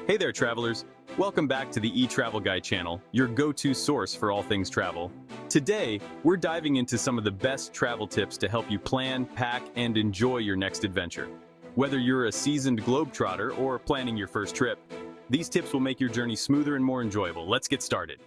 Hey there, travelers. Welcome back to the eTravel Guy channel, your go-to source for all things travel. Today, we're diving into some of the best travel tips to help you plan, pack, and enjoy your next adventure. Whether you're a seasoned globetrotter or planning your first trip, these tips will make your journey smoother and more enjoyable. Let's get started.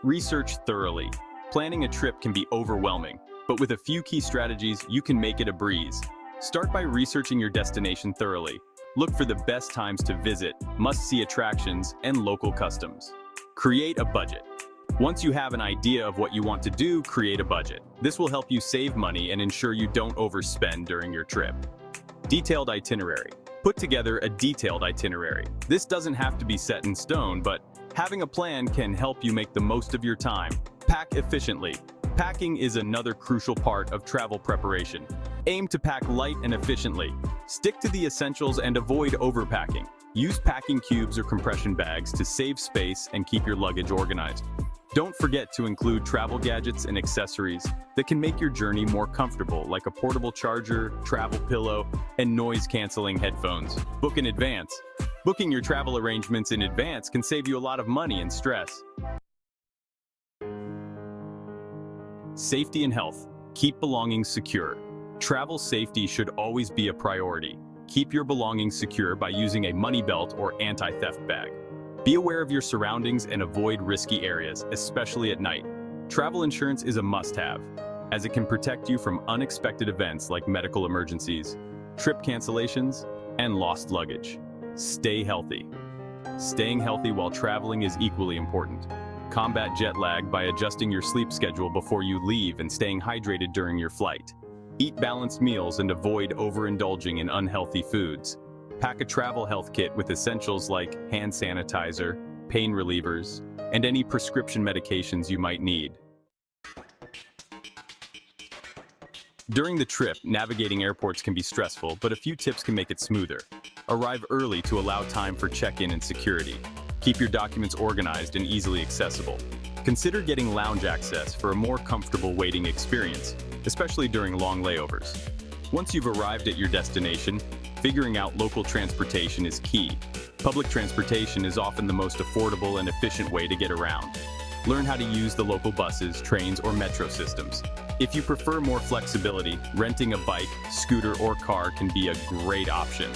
Research thoroughly. Planning a trip can be overwhelming, but with a few key strategies, you can make it a breeze. Start by researching your destination thoroughly. Look for the best times to visit, must-see attractions, and local customs. Create a budget. Once you have an idea of what you want to do, create a budget. This will help you save money and ensure you don't overspend during your trip. Detailed itinerary. Put together a detailed itinerary. This doesn't have to be set in stone, but having a plan can help you make the most of your time. Pack efficiently. Packing is another crucial part of travel preparation. Aim to pack light and efficiently. Stick to the essentials and avoid overpacking. Use packing cubes or compression bags to save space and keep your luggage organized. Don't forget to include travel gadgets and accessories that can make your journey more comfortable, like a portable charger, travel pillow, and noise-canceling headphones. Book in advance. Booking your travel arrangements in advance can save you a lot of money and stress. Safety and health. Keep belongings secure. Travel safety should always be a priority. Keep your belongings secure by using a money belt or anti-theft bag. Be aware of your surroundings and avoid risky areas, especially at night. Travel insurance is a must-have, as it can protect you from unexpected events like medical emergencies, trip cancellations, and lost luggage. Stay healthy. Staying healthy while traveling is equally important. Combat jet lag by adjusting your sleep schedule before you leave and staying hydrated during your flight. Eat balanced meals and avoid overindulging in unhealthy foods. Pack a travel health kit with essentials like hand sanitizer, pain relievers, and any prescription medications you might need. During the trip, navigating airports can be stressful, but a few tips can make it smoother. Arrive early to allow time for check-in and security. Keep your documents organized and easily accessible. Consider getting lounge access for a more comfortable waiting experience, especially during long layovers. Once you've arrived at your destination, figuring out local transportation is key. Public transportation is often the most affordable and efficient way to get around. Learn how to use the local buses, trains, or metro systems. If you prefer more flexibility, renting a bike, scooter, or car can be a great option.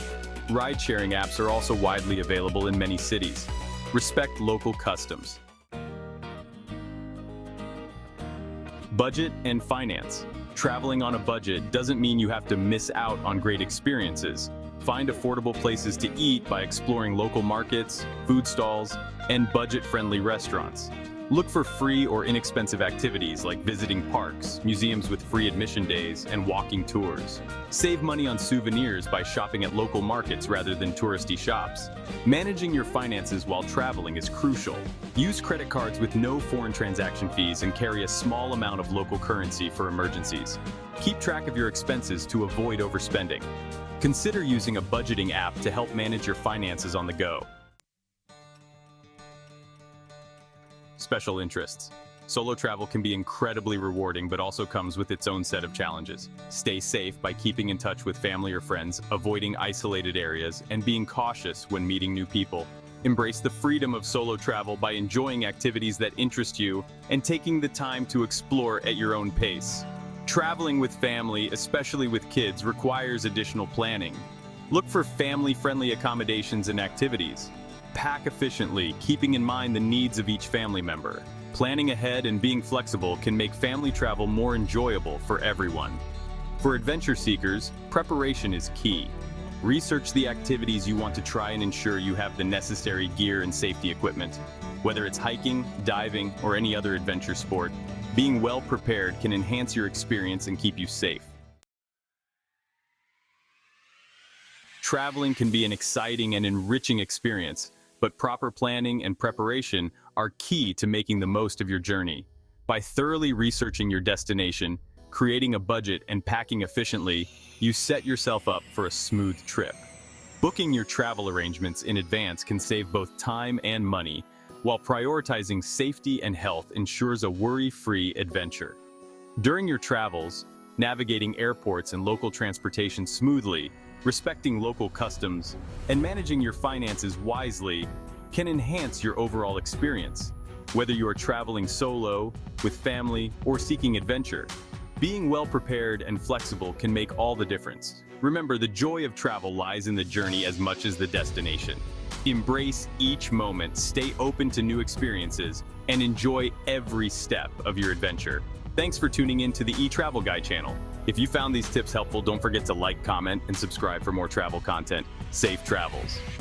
Ride-sharing apps are also widely available in many cities. Respect local customs. Budget and finance. Traveling on a budget doesn't mean you have to miss out on great experiences. Find affordable places to eat by exploring local markets, food stalls, and budget-friendly restaurants. Look for free or inexpensive activities like visiting parks, museums with free admission days, and walking tours. Save money on souvenirs by shopping at local markets rather than touristy shops. Managing your finances while traveling is crucial. Use credit cards with no foreign transaction fees and carry a small amount of local currency for emergencies. Keep track of your expenses to avoid overspending. Consider using a budgeting app to help manage your finances on the go. Special interests. Solo travel can be incredibly rewarding, but also comes with its own set of challenges. Stay safe by keeping in touch with family or friends, avoiding isolated areas, and being cautious when meeting new people. Embrace the freedom of solo travel by enjoying activities that interest you and taking the time to explore at your own pace. Traveling with family, especially with kids, requires additional planning. Look for family-friendly accommodations and activities. Pack efficiently, keeping in mind the needs of each family member. Planning ahead and being flexible can make family travel more enjoyable for everyone. For adventure seekers, preparation is key. Research the activities you want to try and ensure you have the necessary gear and safety equipment. Whether it's hiking, diving, or any other adventure sport, being well prepared can enhance your experience and keep you safe. Traveling can be an exciting and enriching experience, but proper planning and preparation are key to making the most of your journey. By thoroughly researching your destination, creating a budget, and packing efficiently, you set yourself up for a smooth trip. Booking your travel arrangements in advance can save both time and money, while prioritizing safety and health ensures a worry-free adventure. During your travels, navigating airports and local transportation smoothly, respecting local customs, and managing your finances wisely can enhance your overall experience. Whether you are traveling solo, with family, or seeking adventure, being well prepared and flexible can make all the difference. Remember, the joy of travel lies in the journey as much as the destination. Embrace each moment, stay open to new experiences, and enjoy every step of your adventure. Thanks for tuning in to the eTravel Guide channel. If you found these tips helpful, don't forget to like, comment, and subscribe for more travel content. Safe travels.